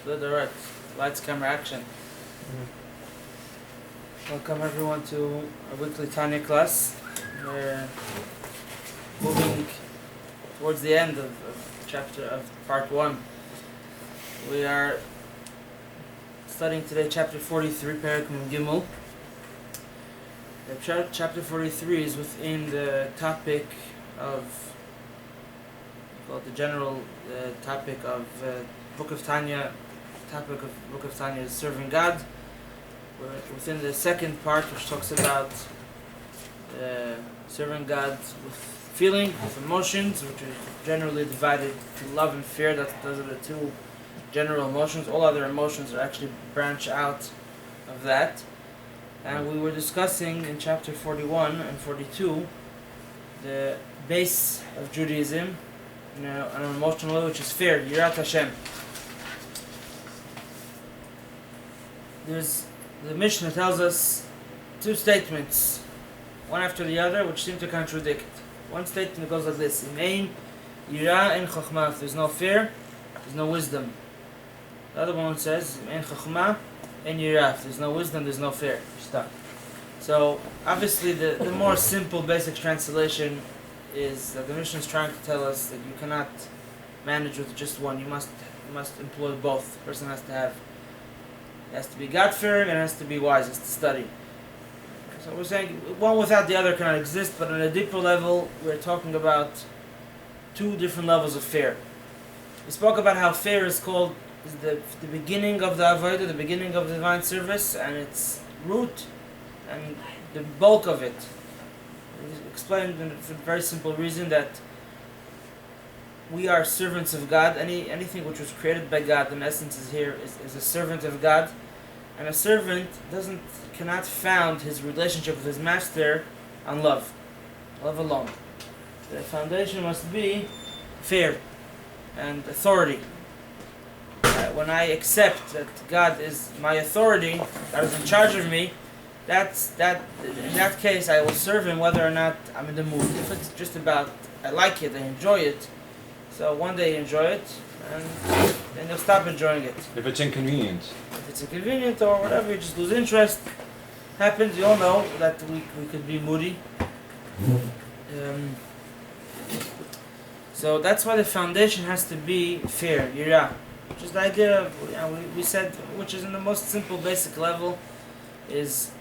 Good, alright. Lights, camera, action. Welcome everyone to our weekly Tanya class. We're moving towards the end of part 1. We are studying today chapter 43, Perek Mem Gimel. Chapter 43 is within the topic of, the general topic of Book of Tanya. Topic of Book of Tanya is serving God. We're within the second part, which talks about serving God with feeling, with emotions, which are generally divided to love and fear. Those are the two general emotions. All other emotions are actually branch out of that. And we were discussing in chapter 41 and 42 the base of Judaism, on an emotional level, which is fear, Yirat Hashem. The Mishnah tells us two statements, one after the other, which seem to contradict. One statement goes like this: Im ein yira ein chokhmah. If there's no fear, there's no wisdom. The other one says, Im ein chokhmah ein yira. If there's no wisdom, there's no fear. Stop. So obviously, the more simple, basic translation is that the Mishnah is trying to tell us that you cannot manage with just one. You must employ both. The person has to be God-fearing and has to be wise, has to study. So we're saying one without the other cannot exist, but on a deeper level, we're talking about two different levels of fear. We spoke about how fear is the beginning of the avodah, the beginning of divine service, and its root and the bulk of it. We explained for a very simple reason that we are servants of God. Anything which was created by God, in essence, is a servant of God, and a servant cannot found his relationship with his master on love alone. The foundation must be fear and authority. When I accept that God is my authority, God is in charge of me, in that case I will serve Him whether or not I'm in the mood. If it's just about I like it, I enjoy it. So one day you enjoy it, and then you'll stop enjoying it. If it's inconvenient. If it's inconvenient or whatever, you just lose interest. Happens, you all know that we could be moody. So that's why the foundation has to be fear, yirah. Which is the idea of, we said, which is in the most simple, basic level, is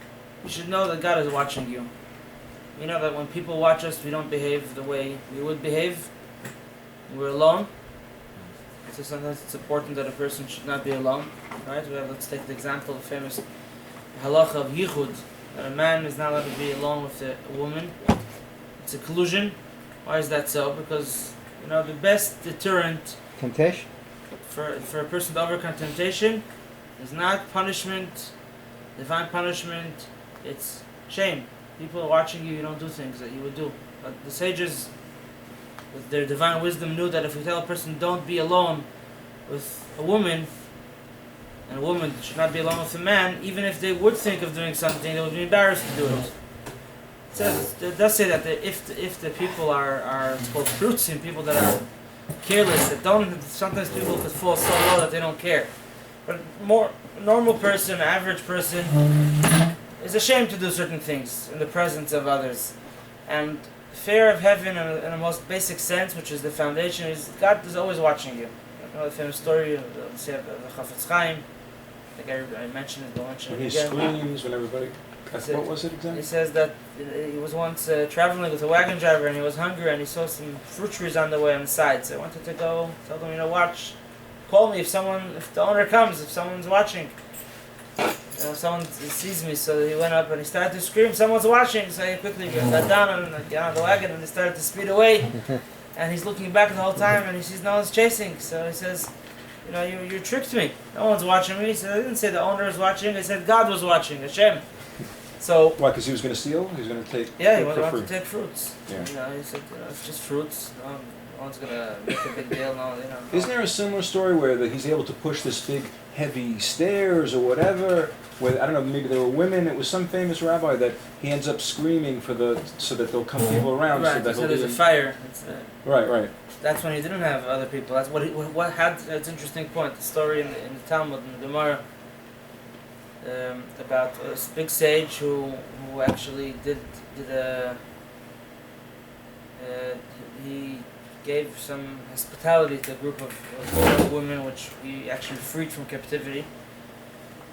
you should know that God is watching you. You know that when people watch us, we don't behave the way we would behave. We're alone. So sometimes it's important that a person should not be alone. Right? Let's take the example of the famous halacha of yichud, that a man is not allowed to be alone with a woman. It's a collusion. Why is that so? Because the best deterrent temptation for a person to overcome temptation is not punishment, divine punishment. It's shame. People are watching you. You don't do things that you would do. But the sages, with their divine wisdom, knew that if we tell a person don't be alone with a woman, and a woman should not be alone with a man, even if they would think of doing something, they would be embarrassed to do it. It does say that if the people are it's called fruitzim, people that are careless, that don't, sometimes people could fall so low that they don't care. But more normal person, average person, is ashamed to do certain things in the presence of others. And fear of heaven in a most basic sense, which is the foundation, is God is always watching you. You know the famous story of the Chafetz Chaim. I think I mentioned it, don't mention it again. When he screams, when everybody... What was it exactly? He says that he was once traveling with a wagon driver and he was hungry and he saw some fruit trees on the way on the side. So he wanted to go, tell them, watch, call me if the owner comes, if someone's watching. If someone sees me. So he went up and he started to scream, someone's watching. So he quickly got down and got on the wagon and he started to speed away. And he's looking back the whole time and he sees no one's chasing. So he says, you tricked me. No one's watching me. He said, I didn't say the owner was watching. I said God was watching, Hashem. So why? Because he was going to steal? He was going to take. Yeah, he wanted to take fruits. Yeah. He said, it's just fruits. one's gonna make a big deal. No, you know. Isn't there a similar story where he's able to push this big, heavy stairs or whatever? Where I don't know, maybe there were women. It was some famous rabbi that he ends up screaming so that there'll come people around. Right. So there's a fire. Right. That's when he didn't have other people. That's what had. That's an interesting point. The story in the Talmud in the Gemara about a big sage who actually did he gave some hospitality to a group of women which he actually freed from captivity,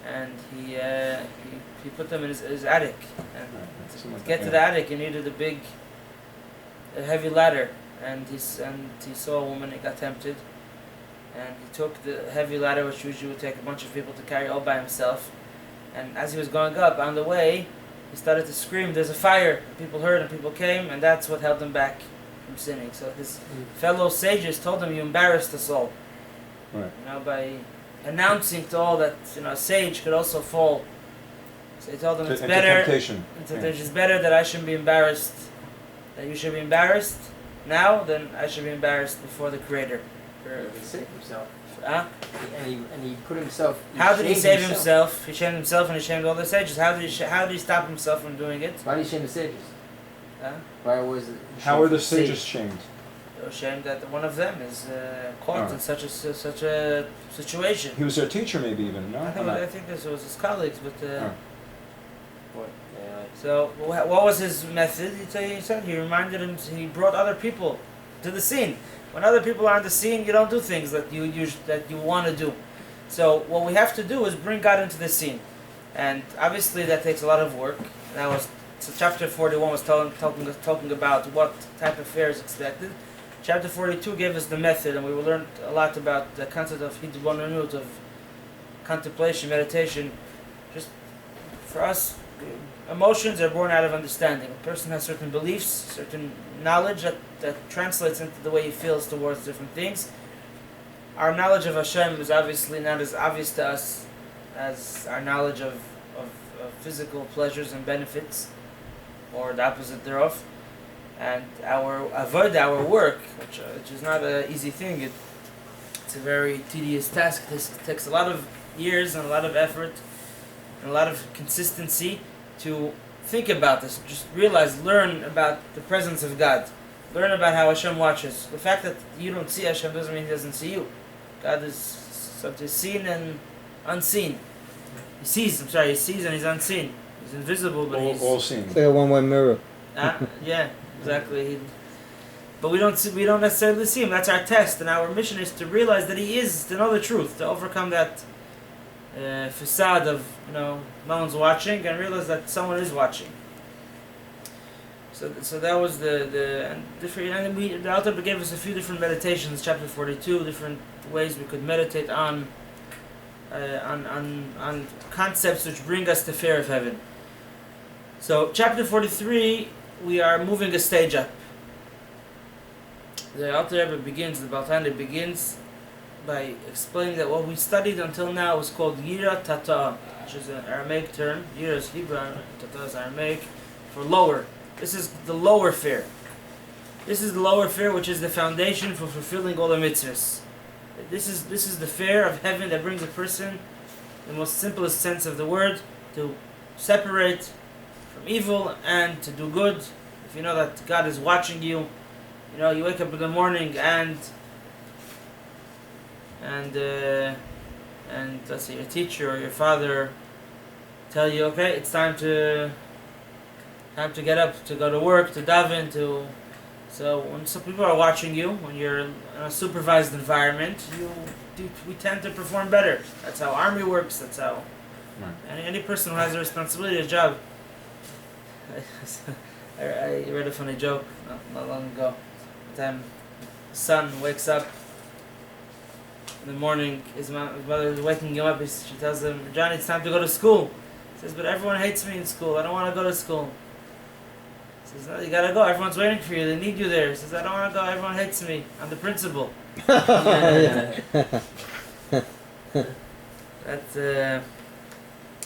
and he put them in his attic. And to get to the attic, he needed a heavy ladder. And he saw a woman, he got tempted, and he took the heavy ladder, which usually would take a bunch of people to carry all by himself. And as he was going up, on the way, he started to scream, "There's a fire!" And people heard, and people came, and that's what held him back from sinning. So his fellow sages told him, "You embarrassed us all." Right. By announcing to all that a sage could also fall. So he told them it's better. It's better that I shouldn't be embarrassed. That you should be embarrassed now, then I should be embarrassed before the Creator. He saved himself. Huh? And he put himself. How did he save himself? He shamed himself and he shamed all the sages. How did he stop himself from doing it? Why did he shame the sages? Huh? Why was it? How were the sages shamed? They were shamed that one of them is caught in such a situation. He was their teacher, maybe even. No, I think this was his colleagues, but. What? So what was his method? He said he brought other people to the scene. When other people are on the scene, you don't do things that you want to do. So what we have to do is bring God into the scene, and obviously that takes a lot of work. Chapter 41 was talking about what type of fare is expected. Chapter 42 gave us the method, and we will learn a lot about the concept of hidbonanut, of contemplation, meditation. Just for us. Emotions are born out of understanding. A person has certain beliefs, certain knowledge that translates into the way he feels towards different things. Our knowledge of Hashem is obviously not as obvious to us as our knowledge of physical pleasures and benefits, or the opposite thereof. And our avodah, our work, which is not an easy thing. It's a very tedious task. This takes a lot of years and a lot of effort and a lot of consistency to think about this. Just learn about the presence of God. Learn about how Hashem watches. The fact that you don't see Hashem doesn't mean He doesn't see you. God is seen and unseen. He sees and He's unseen. He's invisible, but He's all seen. It's like a one-way mirror. Yeah, exactly. But we don't necessarily see Him. That's our test, and our mission is to realize that He is, to know the truth, to overcome that facade of no one's watching, and realize that someone is watching. So that was the Alter gave us a few different meditations. Chapter 42, different ways we could meditate on concepts which bring us to fear of heaven. So chapter 43, we are moving a stage up. The Alter begins by explaining that what we studied until now is called Yira Tata, which is an Aramaic term. Yira is Hebrew, Tata is Aramaic, for lower. This is the lower fear. This is the lower fear, which is the foundation for fulfilling all the mitzvahs. This is the fear of heaven that brings a person, in the most simplest sense of the word, to separate from evil and to do good. If you know that God is watching you, you wake up in the morning and let's say your teacher or your father tell you, okay, it's time to get up, to go to work, to daven, so when some people are watching you, when you're in a supervised environment, we tend to perform better. That's how army works. That's how any person who has a responsibility, a job. I read a funny joke not long ago. One time, his son wakes up in the morning, his mother is waking him up, she tells him, Johnny, it's time to go to school. He says, but everyone hates me in school, I don't want to go to school. He says, no, you gotta go, everyone's waiting for you, they need you there. He says, I don't want to go, everyone hates me, I'm the principal.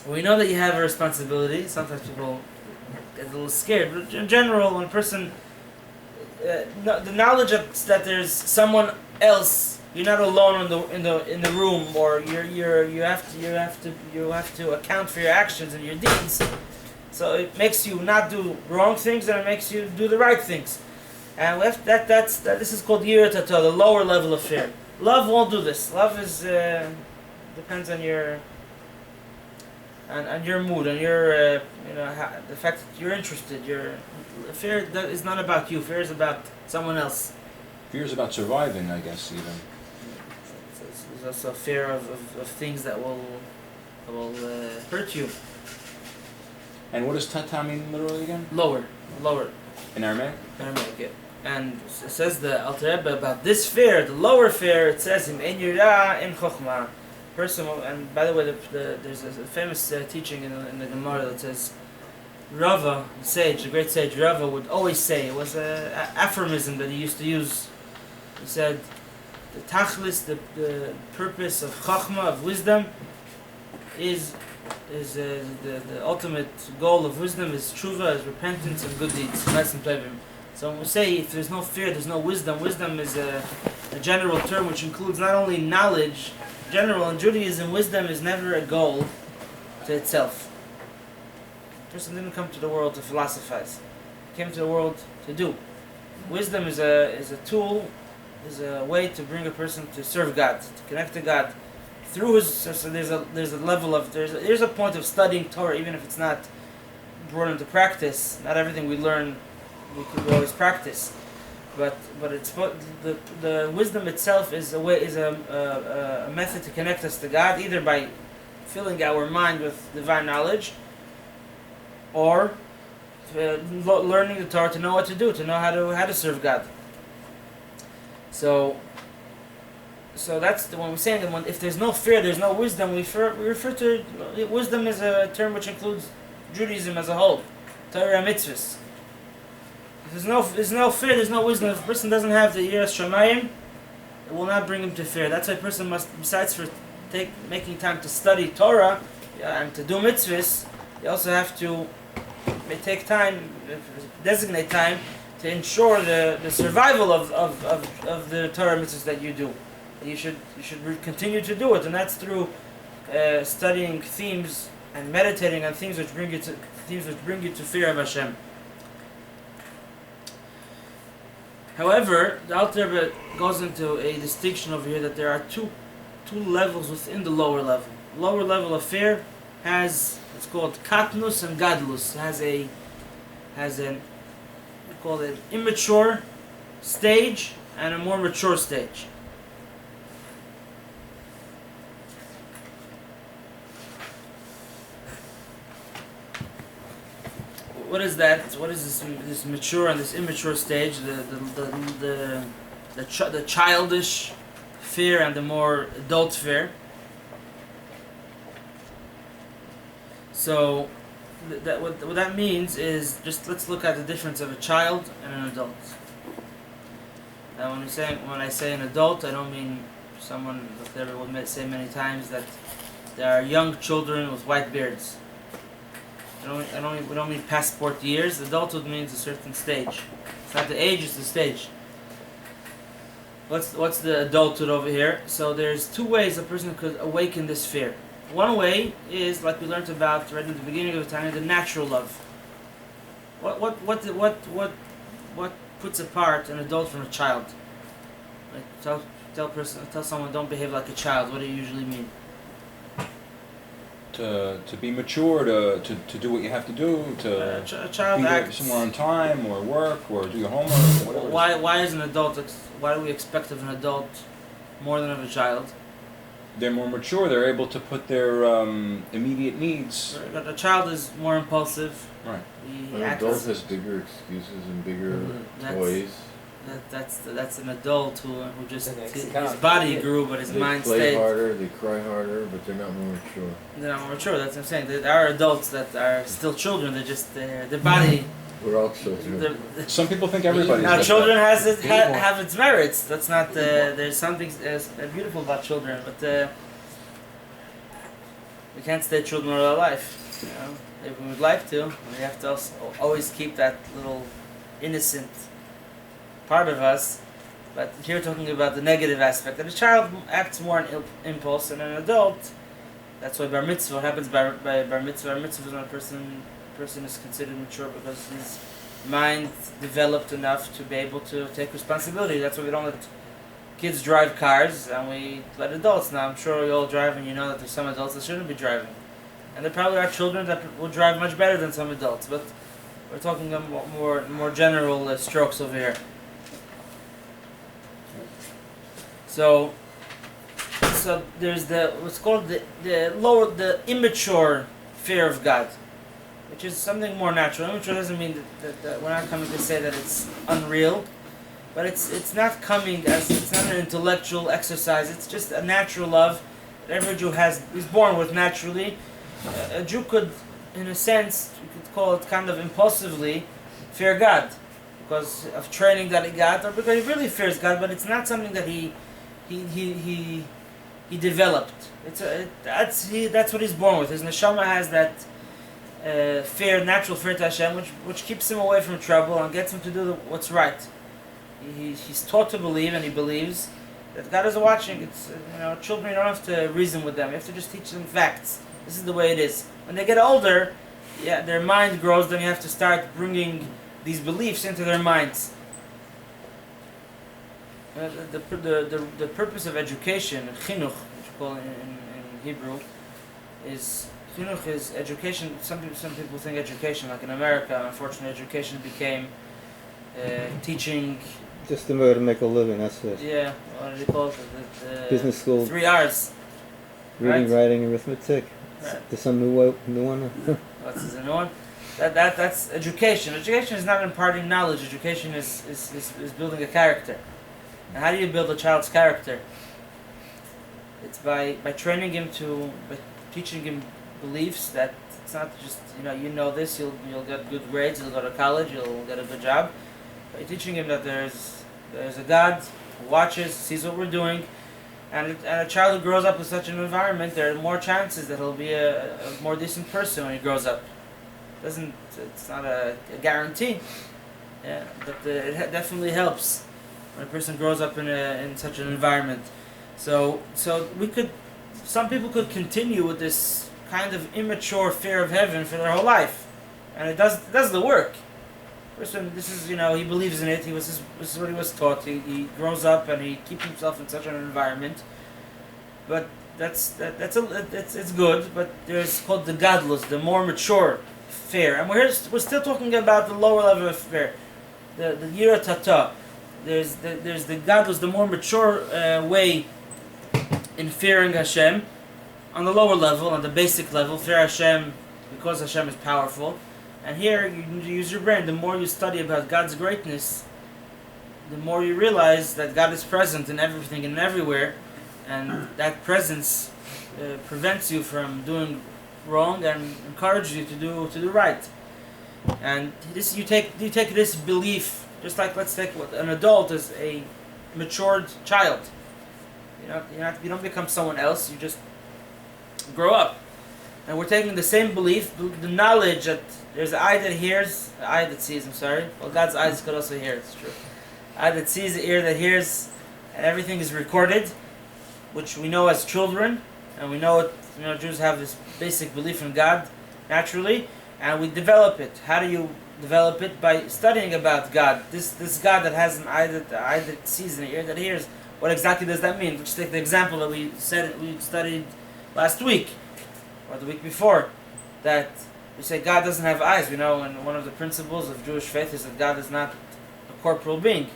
We know that you have a responsibility. Sometimes people get a little scared, but in general, when a person the knowledge that there's someone else. You're not alone in the room, or you have to account for your actions and your deeds. So it makes you not do wrong things, and it makes you do the right things. And this is called yirat Torah, the lower level of fear. Love won't do this. Love is depends on your your mood, and your the fact that you're interested. Fear that is not about you. Fear is about someone else. Fear is about surviving, I guess, even. There's also fear of things that will hurt you. And what does tata mean literally again? Lower. In Aramaic? Aramaic, yeah. And it says the Alter Rebbe about this fear, the lower fear. It says in yira in chokhmah. Person, and by the way, there's a famous teaching in the Gemara that says Rava, the great sage Rava, would always say, it was an aphorism that he used to use. He said, the tachlis, the purpose of chachma, of wisdom, is the ultimate goal of wisdom is tshuva, is repentance and good deeds, nice and plevim. So when we say if there's no fear, there's no wisdom. Wisdom is a general term which includes not only knowledge. General in Judaism, wisdom is never a goal to itself. A person didn't come to the world to philosophize. He came to the world to do. Wisdom is a tool, is a way to bring a person to serve God, to connect to God. Through his, so there's a level of there's a point of studying Torah, even if it's not brought into practice. Not everything we learn we can always practice. But it's the wisdom itself is a method to connect us to God, either by filling our mind with divine knowledge, or learning the Torah to know what to do, to know how to serve God. So that's when we're saying that if there's no fear, there's no wisdom. We refer to wisdom as a term which includes Judaism as a whole, Torah mitzvahs. If there's no fear, there's no wisdom. If a person doesn't have the yiras shamayim, it will not bring him to fear. That's why a person must, besides for making time to study Torah and to do mitzvahs, you also have to take time, designate time to ensure the survival of the Torah mitzvahs that you do. You should continue to do it, and that's through studying themes and meditating on themes which bring you to fear of Hashem. However, the Alter Rebbe goes into a distinction over here that there are two levels within the lower level. Lower level of fear it's called katnus and gadlus. It has we call it immature stage and a more mature stage. What is that? What is this mature and this immature stage? The childish fear and the more adult fear. So what that means is just let's look at the difference of a child and an adult. Now when I say an adult, I don't mean someone that would say many times that there are young children with white beards. We don't mean passport years. Adulthood means a certain stage. It's not the age, it's the stage. What's the adulthood over here? So there's two ways a person could awaken this fear. One way is, like we learned about right in the beginning of the Tanya, the natural love. What puts apart an adult from a child? Like tell someone don't behave like a child. What do you usually mean? To be mature, to do what you have to do, to a child be there acts somewhere on time, or work, or do your homework, or whatever. Why is an adult? Why do we expect of an adult more than of a child? They're more mature. They're able to put their immediate needs. But a child is more impulsive. Right. An adult has bigger excuses and bigger toys. That's an adult who just his body grew, but his mind stayed. They play harder, they cry harder, but they're not more mature. They're not more mature. That's what I'm saying. There are adults that are still children. They're just their body. We're all children. Some people think everybody's now like children that. have its merits. That's not there's something beautiful about children, but we can't stay children all our life. You know, if we would like to, we have to also always keep that little innocent part of us. But here we're talking about the negative aspect. That a child acts more on impulse than an adult. That's why bar mitzvah, what happens by bar mitzvah? Bar mitzvah is when a person is considered mature because his mind developed enough to be able to take responsibility. That's why we don't let kids drive cars and we let adults. Now I'm sure you all drive and you know that there's some adults that shouldn't be driving. And there probably are children that will drive much better than some adults, but we're talking more general strokes over here. So there's what's called the immature fear of God, which is something more natural. Immature doesn't mean that we're not coming to say that it's unreal, but it's not coming it's not an intellectual exercise. It's just a natural love that every Jew is born with naturally. A Jew could, in a sense, you could call it kind of impulsively, fear God because of training that he got, or because he really fears God, but it's not something that he developed. That's what he's born with. His neshama has that natural fear to Hashem, which keeps him away from trouble and gets him to do what's right. He's taught to believe, and he believes that God is watching. It's children, you don't have to reason with them. You have to just teach them facts. This is the way it is. When they get older, their mind grows. Then you have to start bringing these beliefs into their minds. The purpose of education, chinuch, which you call in Hebrew, is chinuch is education. Some people think education, like in America, unfortunately, education became teaching. Just in order to make a living, that's it. Yeah, what do they call it? The Business school. 3 R's. Reading, right? writing, arithmetic. Right. There's some new one. What's the new one? That's education. Education is not imparting knowledge. Education is building a character. And how do you build a child's character? It's by training him by teaching him beliefs that it's not just you know this, you'll get good grades, you'll go to college, you'll get a good job. By teaching him that there's a God who watches, sees what we're doing, and a child who grows up in such an environment, there are more chances that he'll be a more decent person when he grows up. It's not a guarantee, but it definitely helps when a person grows up in such an environment. So some people could continue with this kind of immature fear of heaven for their whole life, and it does the work. Person, this is he believes in it. This is what he was taught. He grows up and he keeps himself in such an environment. But it's good. But there's called the godless, the more mature fear, and we're still talking about the lower level of fear, the yira tata. There's the godless, the more mature way in fearing Hashem, on the lower level, on the basic level, fear Hashem because Hashem is powerful. And here you use your brain. The more you study about God's greatness, the more you realize that God is present in everything and everywhere, and that presence prevents you from doing wrong and encourages you to do right. And you take this belief, just like let's take an adult as a matured child. You don't become someone else. You just grow up. And we're taking the same belief, the knowledge that there's an eye that hears, an eye that sees, Well, God's eyes could also hear, it's true. Eye that sees, the ear that hears, and everything is recorded, which we know as children, and we know Jews have this basic belief in God, naturally, and we develop it. How do you develop it? By studying about God. This God that has an eye that sees and an ear that hears. What exactly does that mean? Let's take the example that we studied last week, or the week before, that we say God doesn't have eyes. We know, and one of the principles of Jewish faith is that God is not a corporal being.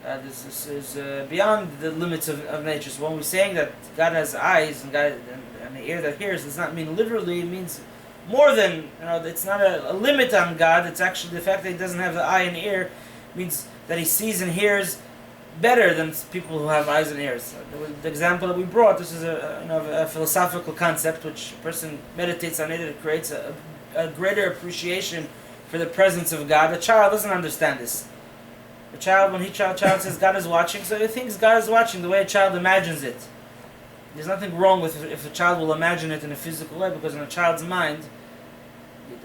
This is beyond the limits of nature. So when we're saying that God has eyes and an ear that hears, does not mean literally. It means more than It's not a limit on God. It's actually the fact that He doesn't have the eye and ear means that He sees and hears better than people who have eyes and ears. The example that we brought, this is a philosophical concept which a person meditates on it creates a greater appreciation for the presence of God. A child doesn't understand this. A child, when child says God is watching, so he thinks God is watching the way a child imagines it. There's nothing wrong with if a child will imagine it in a physical way, because in a child's mind,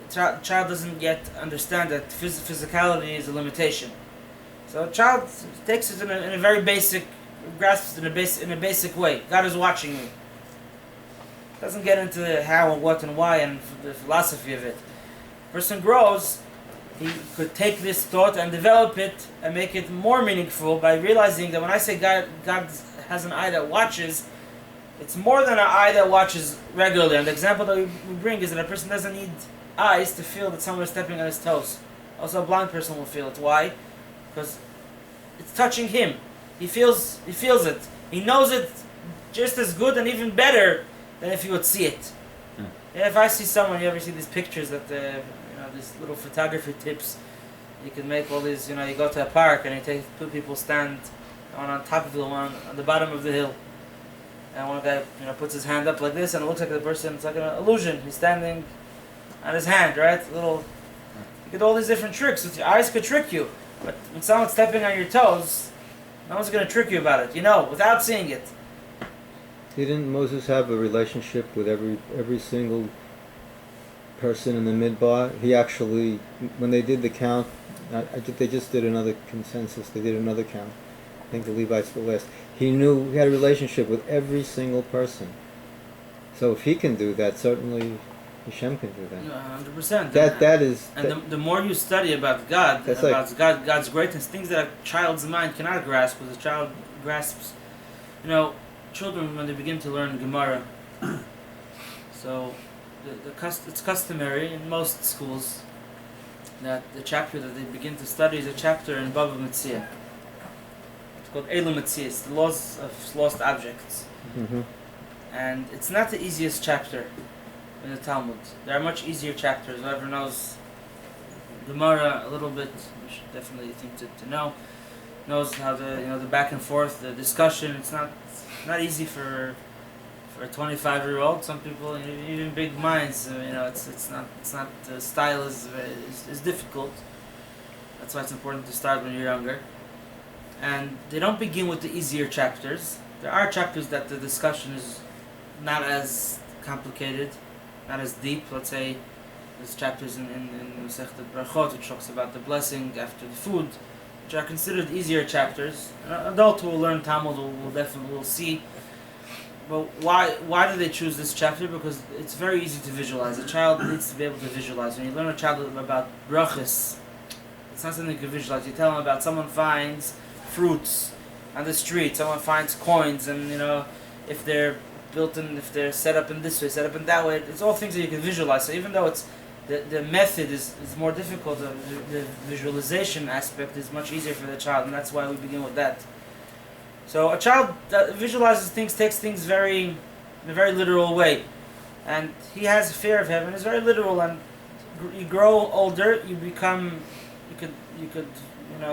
the child doesn't yet understand that physicality is a limitation. So a child takes it in a very basic, grasps it in a basic way. God is watching me. Doesn't get into the how and what and why and the philosophy of it. Person grows, he could take this thought and develop it and make it more meaningful by realizing that when I say God has an eye that watches, it's more than an eye that watches regularly. And the example that we bring is that a person doesn't need eyes to feel that someone is stepping on his toes. Also, a blind person will feel it. Why? Because it's touching him. He feels it. He knows it just as good and even better than if he would see it. Yeah, if I see someone, you ever see these pictures that these little photography tips, you can make all these. You go to a park and you take two people stand on top of the one on the bottom of the hill, and one guy puts his hand up like this, and it looks like the person. It's like an illusion. He's standing on his hand, right? You get all these different tricks. Your eyes could trick you, but when someone's stepping on your toes, no one's going to trick you about it. Without seeing it. Didn't Moses have a relationship with every single person in the midbar? He actually, when they did the count, they just did another consensus. They did another count. I think the Levites were last. He knew he had a relationship with every single person. So if he can do that, certainly Hashem can do that. 100%. That is. And the more you study about God, God's greatness, things that a child's mind cannot grasp, because a child grasps, children when they begin to learn Gemara. So it's customary in most schools that the chapter that they begin to study is a chapter in Bava Metzia. It's called Elu Metzias, the laws of lost objects. Mm-hmm. And it's not the easiest chapter in the Talmud. There are much easier chapters. Whoever knows Gemara a little bit, you should definitely think to know. Knows how the back and forth, the discussion. It's not easy for a 25-year-old. Some people, even big minds, it's not the style is difficult. That's why it's important to start when you're younger. And they don't begin with the easier chapters. There are chapters that the discussion is not as complicated, not as deep. Let's say there's chapters in Masechet Brachot which talks about the blessing after the food, which are considered easier chapters. An adult who will learn Talmud will definitely see. But why do they choose this chapter? Because it's very easy to visualize. A child needs to be able to visualize. When you learn a child about brachas, it's not something you can visualize. You tell them about someone finds fruits on the street, someone finds coins, and if they're if they're set up in this way, set up in that way, it's all things that you can visualize. So even though it's the method is more difficult, the visualization aspect is much easier for the child, and that's why we begin with that. So a child that visualizes things, takes things in a very literal way, and he has a fear of heaven. It's very literal, and you grow older, you could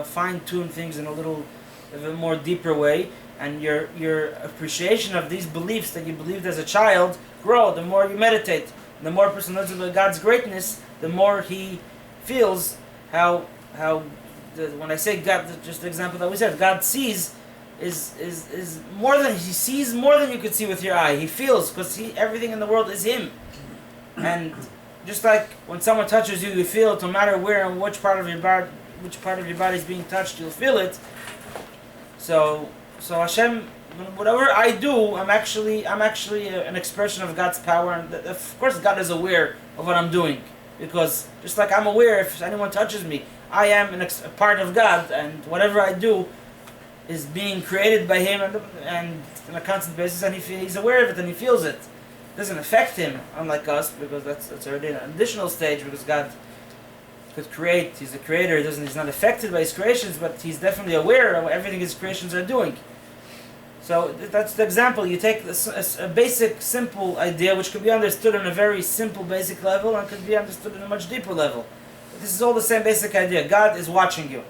fine tune things in a more deeper way, and your appreciation of these beliefs that you believed as a child grow. The more you meditate, the more a person learns about God's greatness, the more he feels how when I say God, just the example that we said, God sees is more than he sees, more than you could see with your eye. He feels, because everything in the world is him. And just like when someone touches you, you feel it, no matter where and which part of your body is being touched, you'll feel it. So Hashem, whatever I do, I'm actually an expression of God's power, and of course God is aware of what I'm doing, because just like I'm aware if anyone touches me, I am a part of God, and whatever I do is being created by Him and on a constant basis, and he's aware of it and he feels it. It doesn't affect him, unlike us, because that's already an additional stage, because God could create. He's the creator. He's not affected by his creations, but he's definitely aware of everything his creations are doing. So that's the example. You take a basic, simple idea, which could be understood on a very simple, basic level, and could be understood on a much deeper level. But this is all the same basic idea. God is watching you.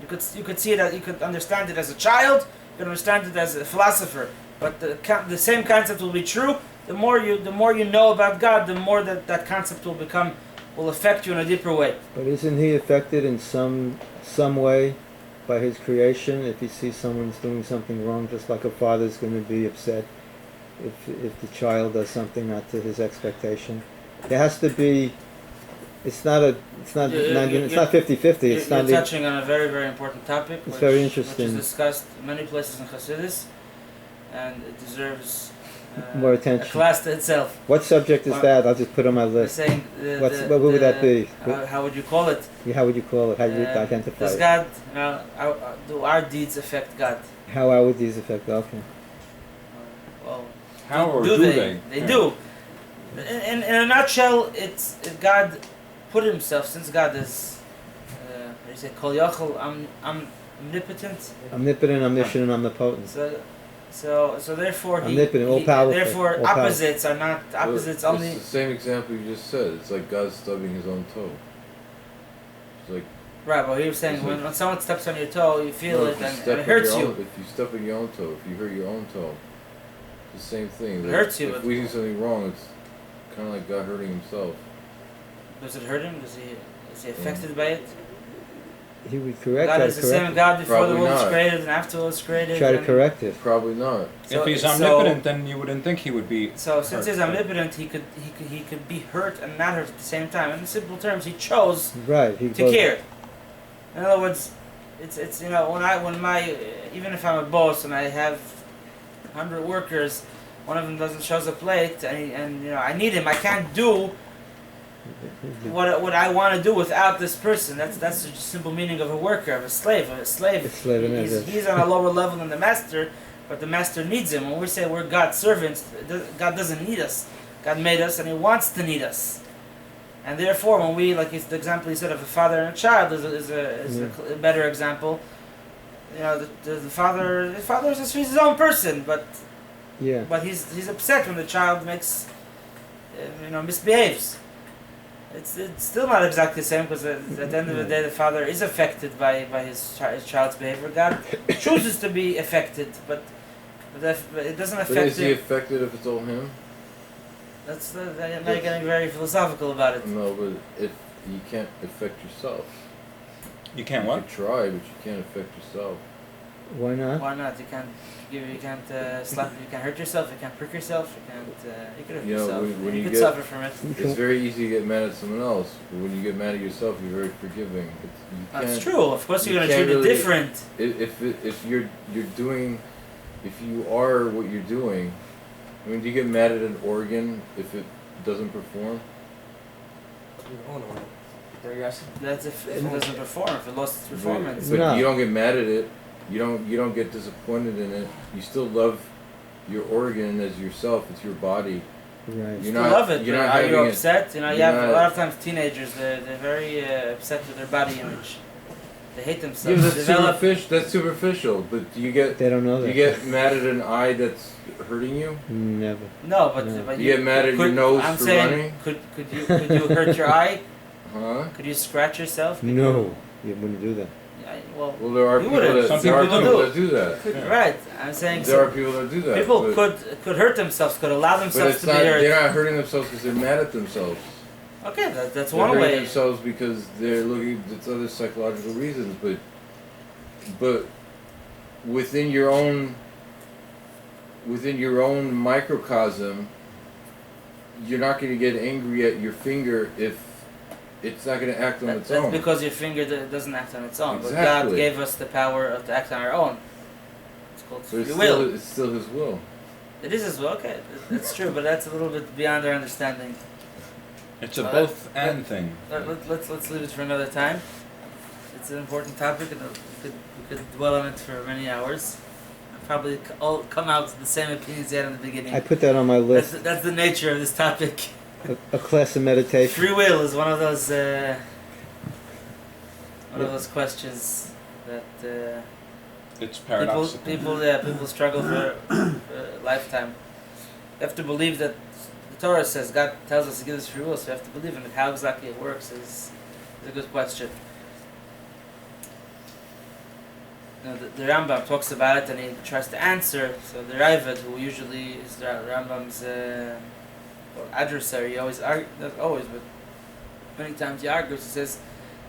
You could see it. You could understand it as a child. You could understand it as a philosopher. But the same concept will be true. The more you know about God, the more that concept will affect you in a deeper way. But isn't he affected in some way by his creation? If he sees someone's doing something wrong, just like a father's going to be upset if the child does something not to his expectation. There has to be It's not a. It's not. It's not 50-50. It's You're not. touching on a very, very important topic. It's very Which interesting. is discussed in many places in Hasidus, and it deserves More a attention. class to itself. What subject is Well, that? I'll just put on my They're list. saying What would that be? How would you call it? How would you call it? How do you identify Does it? God, do our deeds affect God? How would these affect? Okay. Well, How or do do they? They Yeah. do. In a nutshell, it's God put Himself, since God is, how do you say, Kol Yachol, omnipotent. Omnipotent, omniscient, and omnipotent. So therefore, Omnipotent, all-powerful, therefore all-powerful. opposites are not opposites Well, only. It's the same example you just said. It's like God stubbing his own toe. It's like Right, but he was saying It's when someone steps on your toe, you feel no, it if you and step it on hurts your you. own- if you step on your own toe, if you hurt your own toe, it's the same thing. It Like, hurts you, If but- we do something wrong, it's kind of like God hurting himself. Does it hurt him? Is he affected by it? He would correct God that. is the same God before Probably the world was not. created and after the world was created. Try to and- correct it. Probably not. So- If he's so- omnipotent, then you wouldn't think he would be. So since hurt, he's but- omnipotent, he could be hurt and not hurt at the same time. In simple terms, he chose Right. He to goes- care. In other words, it's when my even if I'm a boss and I have 100 workers, one of them doesn't show up late and I need him. I can't do what I want to do without this person. That's the simple meaning of a worker, of a slave. A slave, He's on a lower level than the master, but the master needs him. When we say we're God's servants, God doesn't need us. God made us, and He wants to need us. And therefore, when we, like the example you said of a father and a child, is a better example. The father is he's his own person, but Yeah. he's upset when the child makes misbehaves. It's still not exactly the same because at the end of the day the father is affected by his child's behavior. God chooses to be affected, but it doesn't But affect is he him. affected if it's all him? Now you're getting very philosophical about it. No, but if you can't affect yourself. You can't You what? can try, but you can't affect yourself. Why not? Why not? You can't slap. You can't hurt yourself. You can't prick yourself. You can't. You could hurt You know, yourself. when you you could get- suffer from it. It's very easy to get mad at someone else, but when you get mad at yourself, you're very forgiving. You That's can't- true. Of course, you you're gonna can't treat it really- different. If you're doing, if you are what you're doing, I mean, do you get mad at an organ if it doesn't perform? There you guys. That's if it doesn't perform. If it lost its performance. But No. you don't get mad at it. You don't get disappointed in it. You still love your organ as yourself. It's your body. Right. You're Still not. love it. You're But not are you having it. upset? You you're have a not- lot of times teenagers. They're very upset with their body image. They hate Yeah, themselves. that's Develop. superficial. That's superficial. But do you get They don't know that. you get mad at an eye that's hurting you? Never. No, but, No. but You get mad at your nose I'm for saying, running? Could you hurt your eye? Huh? Could you scratch yourself? No, you wouldn't do that. Well, Well, there are You people wouldn't. Some that there are people people do. that do that. Yeah. right. I'm saying There are people that do that. people but could hurt themselves. Could allow But themselves it's to not. be hurt. They're not hurting themselves because they're mad at themselves. Okay, that's They're one hurting way. themselves because they're looking. It's other psychological reasons, but within your own microcosm, you're not going to get angry at your finger if it's not going to act on its That's own. because your finger doesn't act on its own. But God Exactly. gave us the power to act on our own. It's called But free will. it's still His will. It is as well. Okay, that's true, but that's a little bit beyond our understanding. It's a both and thing. Let's leave it for another time. It's an important topic, and we could dwell on it for many hours. And probably all come out with the same opinions you had in the beginning. I put that on my list. That's the nature of this topic. A class of meditation. Free will is one of those questions that It's people paradoxical. people struggle for a lifetime. You have to believe that the Torah says God tells us to give us free will, so you have to believe in it. How exactly it works is a good question. The Rambam talks about it and he tries to answer. So the Ravid, who usually is the Rambam's adversary, not always, but many times he argues. He says,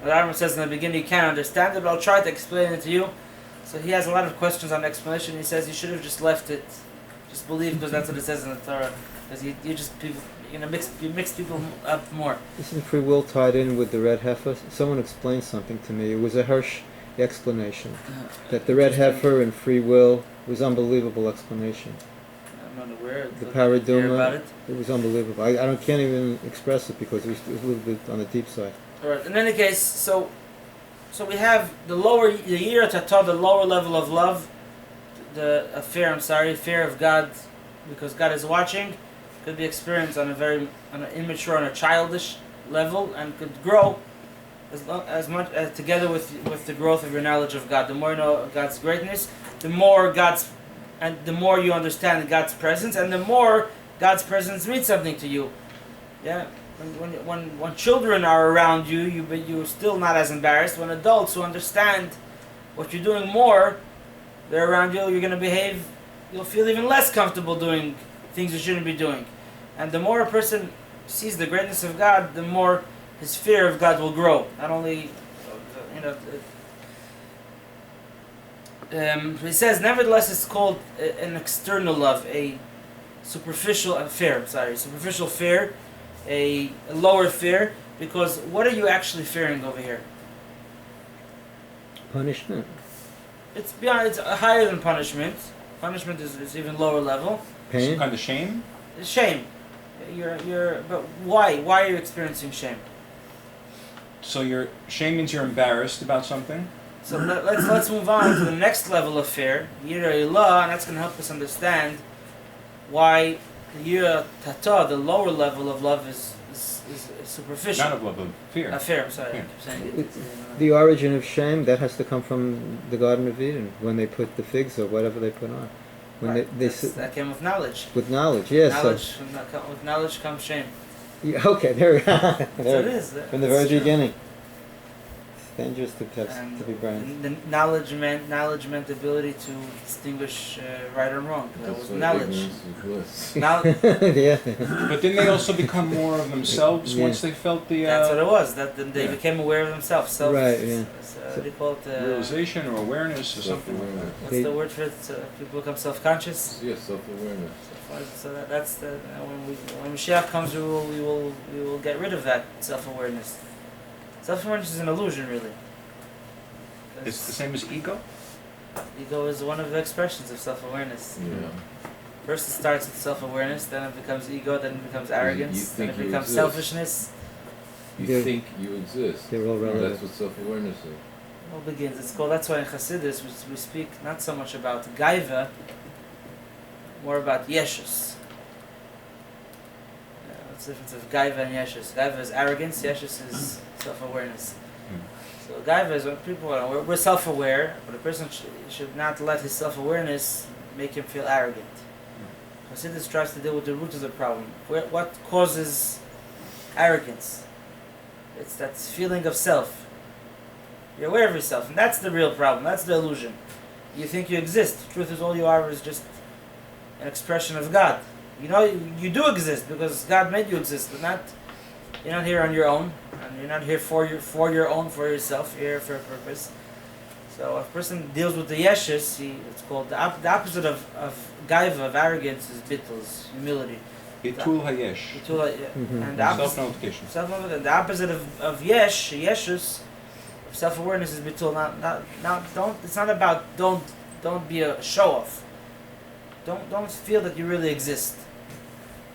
the Rambam says in the beginning, you can't understand it, but I'll try to explain it to you. So he has a lot of questions on explanation. He says you should have just left it Just believe because that's what it says in the Torah. Because you just people, you mix people up more. Isn't free will tied in with the red heifer? Someone explained something to me. It was a Hirsch explanation. That the red heifer and free will was unbelievable explanation. I'm not aware. The Hear about paraduma, it. it was unbelievable. Can't even express it because it was a little bit on the deep side. All right. In any case, so we have the yira tata, the lower level of love, fear of God, because God is watching, could be experienced on an immature, on a childish level, and could grow as much together with the growth of your knowledge of God. The more you know God's greatness, the more you understand God's presence, and the more God's presence means something to you. Yeah. When children are around you, you're still not as embarrassed. When adults who understand what you're doing more, they're around you, you're going to behave, you'll feel even less comfortable doing things you shouldn't be doing. And the more a person sees the greatness of God, the more his fear of God will grow. Not only, he says, nevertheless, it's called an external love, a superficial fear, a lower fear, because what are you actually fearing over here? Punishment. It's higher than punishment. Punishment is even lower level. Some Pain. kind of shame? Shame. But why? Why are you experiencing shame? So shame means you're embarrassed about something? So let's move on to the next level of fear, Yira Ilah, and that's going to help us understand why the Yira Tata, the lower level of love, is superficial. Not of love, of fear. Fear, I'm sorry. Yeah. I keep saying it. The origin of shame, that has to come from the Garden of Eden, when they put the figs or whatever they put on. When Right. they That came with knowledge. with knowledge, yes. With knowledge comes shame. Okay, there we go. So it is. From the It's very true. beginning. It's dangerous to And be brains. the knowledge meant the ability to distinguish right and wrong. That That's was what knowledge. ignorance is bliss. Yeah. But didn't they also become more of themselves Yeah. once they felt the That's what it was. That they Yeah. became aware of themselves. Self, Right, yeah. What do you call it? realization or awareness or something like that? What's the word for it? People become self-conscious. Yes, self-awareness. So that's the when Mashiach comes, we will get rid of that self-awareness. Self-awareness is an illusion, really. It's the same as ego? Ego is one of the expressions of self-awareness. Yeah. First, it starts with self-awareness, then it becomes ego, then it becomes arrogance, then think it you becomes exist. selfishness. You Yeah. think you exist. They're all That's relative. what self-awareness is. It all begins. It's called. That's why in Chassidus we speak not so much about gaiva, more about yeshus. What's the difference of gaiva and yeshus? Gaiva is arrogance. Yeshus is self-awareness. So gaiva is when people we're self-aware, but a person should not let his self-awareness make him feel arrogant. Chassidus tries to deal with the root of the problem. What causes arrogance? It's that feeling of self. You're aware of yourself, and that's the real problem. That's the illusion. You think you exist. The truth is, all you are is just an expression of God. You know, you do exist because God made you exist, but you're not here on your own, and you're not here for yourself. You're here for a purpose. So if a person deals with the yeshus, it's called the opposite of gaiva, of arrogance, is bittul, humility. Itul hayesh. Mhm. And the opposite, Self-notification. the opposite of yeshus, of self-awareness is bittul. Don't. It's not about don't be a show off. Don't feel that you really exist.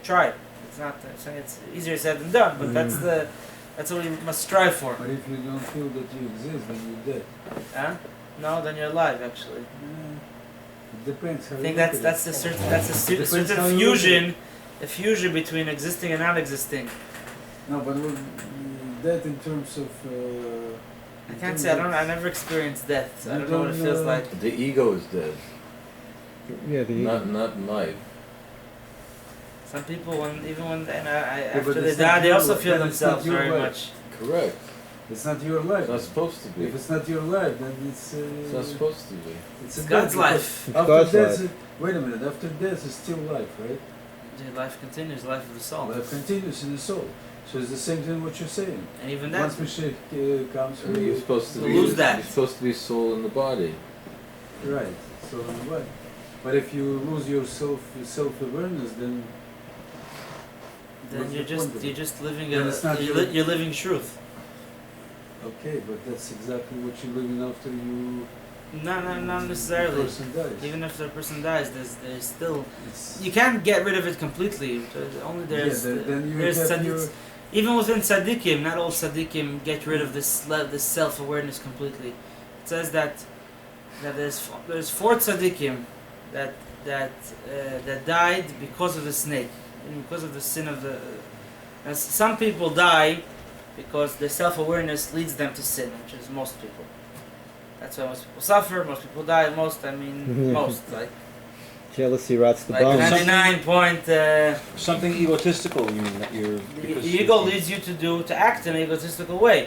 Try it. It's not. It's easier said than done, but that's what you must strive for. But if you don't feel that you exist, then you're dead. Huh? No, then you're alive. Actually, It depends how I think you look at that's a Depends certain how you look at fusion, a fusion between existing and not existing. No, but that in terms of. I can't say. I never experienced death. So I You don't know what it don't, feels like. The ego is dead, Yeah, not life. Some people, even when but after they it's not die, they your also life. feel Then it's not themselves your very life. much. Correct. It's not your life. It's not supposed to be. If it's not your life, then it's. It's not supposed to be. It's It's a God's death, life. It's After God's death, life. wait a minute. After death is still life, right? Life continues, life of the soul. Life continues in the soul. So it's the same thing what you're saying. And even that, Once Mashiach comes, I mean, you're supposed to To be. lose that. You're supposed to be soul in the body. right. So what? But if you lose your self-awareness, then Then what's you're the just point of you're it? just living Then it's not your- you're living truth. okay, but that's exactly what you're living after you Not the necessarily. person dies. Even if the person dies, there's still It's, you can't get rid of it completely. Only there's then you there's have tzaddik- your even within tzaddikim, not all tzaddikim get rid of this self-awareness completely. It says that there's 4 tzaddikim that died because of the snake, because of the sin of the. And some people die because their self-awareness leads them to sin, which is most people. That's why most people suffer. Most people die. Most, I mean, Yeah. most like Jealousy rots the like bones. 99 point. Something egotistical, you mean, that you're... because The ego leads you to act in an egotistical way.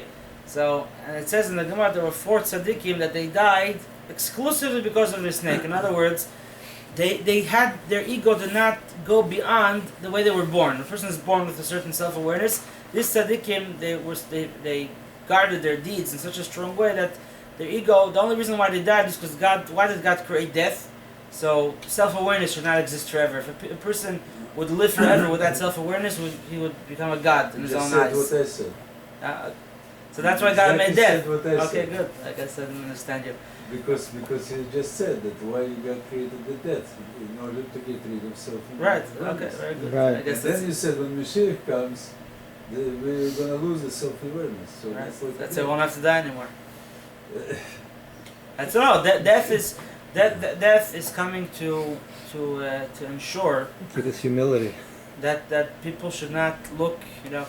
So, and it says in the Gemara there were 4 tzaddikim that they died exclusively because of the snake. In other words, they had their ego did not go beyond the way they were born. The person is born with a certain self-awareness. These tzaddikim, they guarded their deeds in such a strong way that their ego, the only reason why they died is because why did God create death? So self-awareness should not exist forever. If a person would live forever with that self-awareness, he would become a god in his just own said eyes. what I said. So that's why God made Exactly death. said what I Okay, said. good. I guess I didn't understand you. Because you just said that why you got created the death in order to get rid of self-awareness. Right. Okay. Very good. Right. I guess And that's then you said when Mashiach comes, we're gonna lose the self-awareness. So right. that's what That's it. Won't have to die anymore. That's no. Death is coming to ensure With this humility. that people should not look.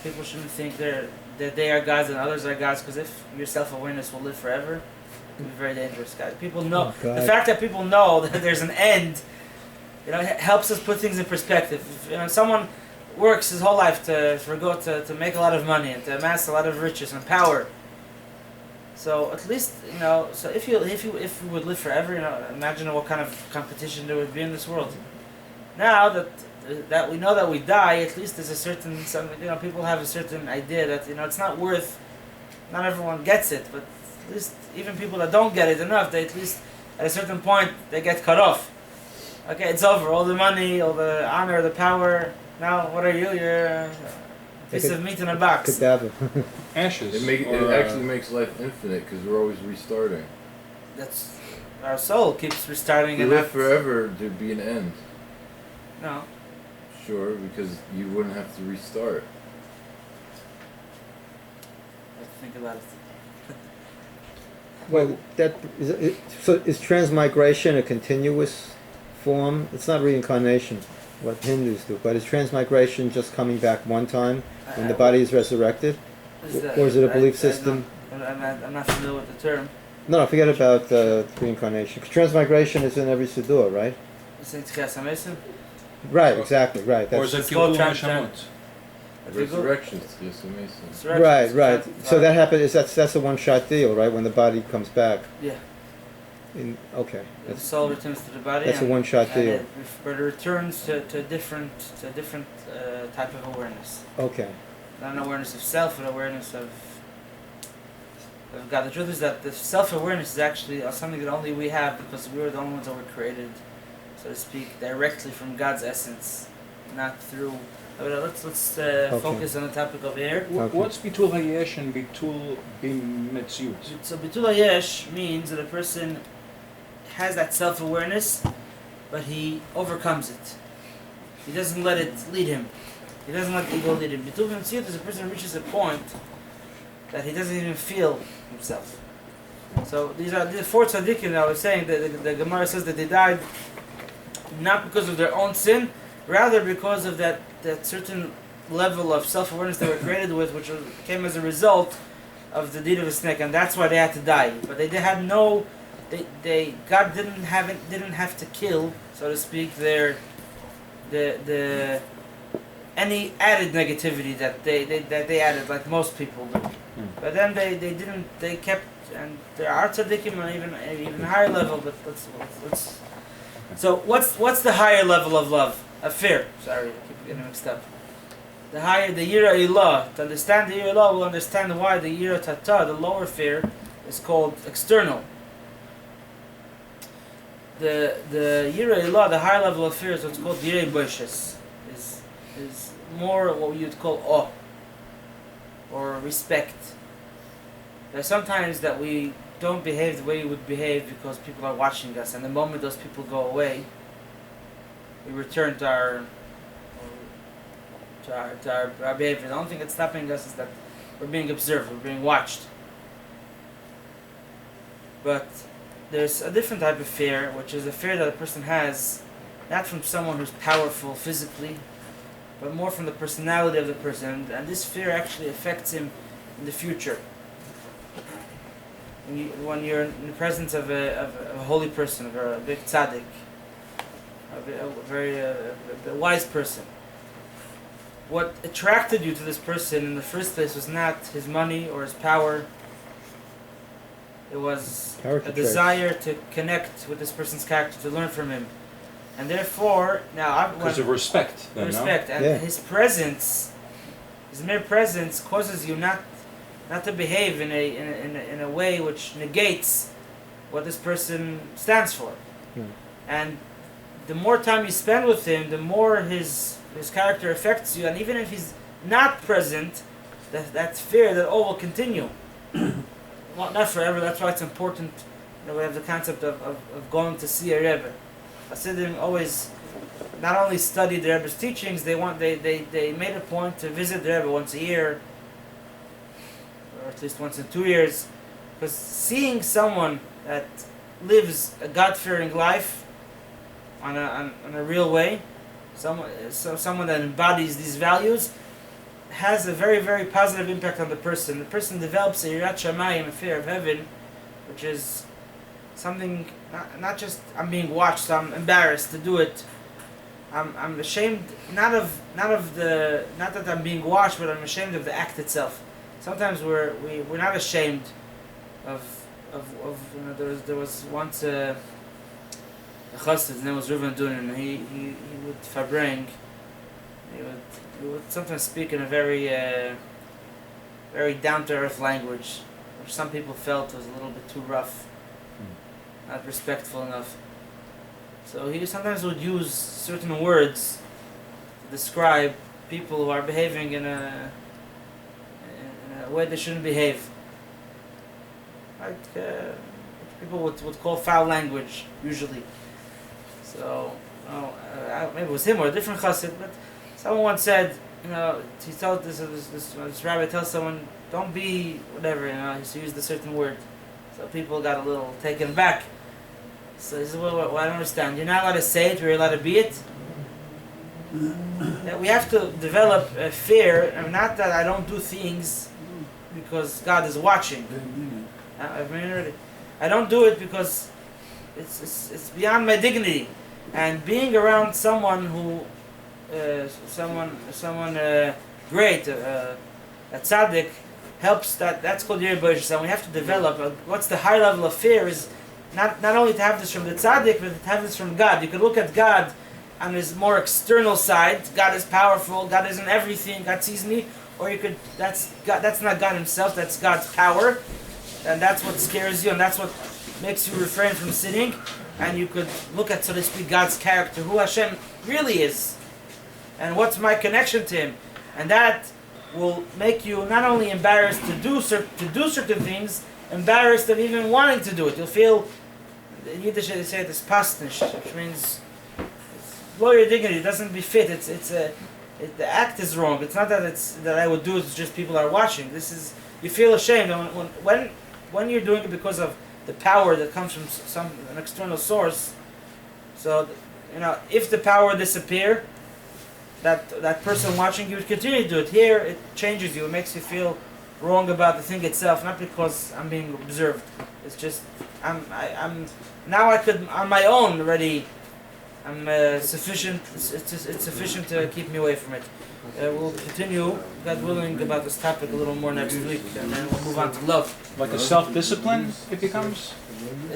People shouldn't think that they are gods and others are gods. Because if your self-awareness will live forever, it can be very dangerous, guys. People know Oh, God. the fact that people know that there's an end. Helps us put things in perspective. If, someone works his whole life to make a lot of money and to amass a lot of riches and power. So at least so if we would live forever, imagine what kind of competition there would be in this world. Now that we know that we die, at least there's a certain people have a certain idea that it's not worth. Not everyone gets it, but at least even people that don't get it enough, they at least at a certain point they get cut off. Okay, it's over. All the money, all the honor, the power. Now, what are you? You're a piece of meat in a box. Cadaver. Ashes. It or, actually makes life infinite because we're always restarting. That's our soul keeps restarting. If you And live not- forever, there'd be an end. No, Sure, because you wouldn't have to restart. I have to think about it. Well, so is transmigration a continuous form? It's not reincarnation, what Hindus do, but is transmigration just coming back one time when the body is resurrected? Or is it a belief system? I'm not familiar with the term. No, forget about reincarnation. 'Cause transmigration is in every Siddur, right? Saint Chias Mason. Right, exactly, right. or is That's, it called Gilgul trans- Neshamot? Resurrection's just amazing. right, right. So that happens. That's a one-shot deal, right? When the body comes back. Yeah, Okay, the soul returns to the body. that's a and- one-shot and deal. but it returns to a different type of awareness. Okay. Not an awareness of self, but awareness of God. The truth is that the self-awareness is actually something that only we have because we were the only ones that were created, so to speak, directly from God's essence, not through. Let's focus on the topic of air. Okay. What's Bitul Hayesh and Bitul B'Metziut? So Bitul Yesh means that a person has that self-awareness, but he overcomes it. He doesn't let it lead him. He doesn't let the ego lead him. Bitul B'Metziut is a person who reaches a point that he doesn't even feel himself. So these are the 4 tzaddikim that I was saying. The Gemara says that they died not because of their own sin, rather because of that certain level of self-awareness they were created with, which came as a result of the deed of a snake, and that's why they had to die. But they had no, God didn't have to kill, so to speak, any added negativity that they added, like most people do. But then they kept, and there are tzaddikim on even higher level. But let's. So what's the higher level of love? Of fear. Sorry, I keep getting mixed up. The Yira Ilah. To understand the Yira Ilah, we'll understand why the Yira Tata, the lower fear, is called external. the Yirei law, the higher level of fear is what's called Yirei Boishes. Is more what you'd call awe or respect. There's sometimes that we don't behave the way we would behave because people are watching us, and the moment those people go away, we return to our behavior. The only thing that's stopping us is that we're being observed, we're being watched. But there's a different type of fear, which is a fear that a person has, not from someone who's powerful physically, but more from the personality of the person. And this fear actually affects him in the future. When you're in the presence of a holy person, of a big tzaddik, a very wise person, what attracted you to this person in the first place was not his money or his power. It was Character a traits. desire to connect with this person's character, to learn from him. And therefore, now Because of respect, then, respect, and Yeah. his presence, his mere presence, causes you not to behave in a way which negates what this person stands for. And the more time you spend with him, the more his character affects you. And even if he's not present, that fear, that will continue. Well, not forever. That's why it's important. We have the concept of going to see a Rebbe. Hasidim always not only study the Rebbe's teachings, they made a point to visit the Rebbe once a year, or at least once in 2 years, because seeing someone that lives a God-fearing life on a real way, someone that embodies these values, has a very, very positive impact on the person. The person develops a yirat shamayim, a fear of heaven, which is something, not just I'm being watched, so I'm embarrassed to do it. I'm ashamed, not that I'm being watched, but I'm ashamed of the act itself. Sometimes we're not ashamed of there was once a chassid, his name was Reuven Dunin, and he would fabring. He would sometimes speak in a very down-to-earth language, which some people felt was a little bit too rough, not respectful enough. So he sometimes would use certain words to describe people who are behaving in a way they shouldn't behave. Like people would call foul language, usually. So, maybe it was him or a different chassid, but someone once said, he told this rabbi tells someone, don't be whatever, he used a certain word. So people got a little taken back. So he said, well, I don't understand. You're not allowed to say it, you're allowed to be it? That we have to develop a fear, and not that I don't do things because God is watching. I don't do it because it's beyond my dignity. And being around someone who someone great, a tzaddik, helps. That's called Yirei Boishes. And we have to develop what's the high level of fear is not only to have this from the tzaddik, but to have this from God. You could look at God on his more external side. God is powerful. God is in everything. God sees me. Or you could that's not God himself. That's God's power, and that's what scares you, and that's what makes you refrain from sinning. And you could look at, so to speak, God's character, who Hashem really is, and what's my connection to Him, and that will make you not only embarrassed to do certain things, embarrassed of even wanting to do it. You'll feel, in Yiddish they say this pastnish, which means it's below your dignity. It doesn't befit. The act is wrong. It's not that I would do it. It's just people are watching. You feel ashamed, and when you're doing it because of the power that comes from an external source. So, if the power disappear, that person watching you would continue to do it. Here, it changes you. It makes you feel wrong about the thing itself, not because I'm being observed. It's just I'm now I could on my own already. I'm sufficient. It's sufficient to keep me away from it. We'll continue, God willing, about this topic a little more next week, and then we'll move on to love. Like a self-discipline, it becomes?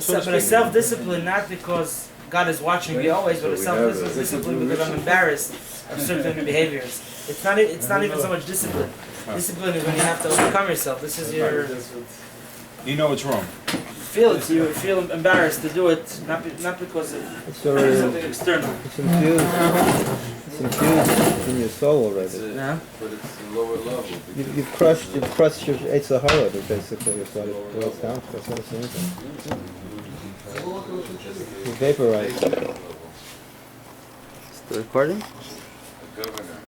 But a self-discipline, not because God is watching me always, but a self-discipline because I'm embarrassed of certain behaviors. It's not even so much discipline. Discipline is when you have to overcome yourself. This is your... You know it's wrong. feel it. You feel embarrassed to do it, not because of It's already, something external. it's infused in your soul already. Yeah. But it's a lower level. You've crushed your Eitz Hara, basically. That's what it boils down to. That's what it's saying. You vaporize. Still recording? Governor.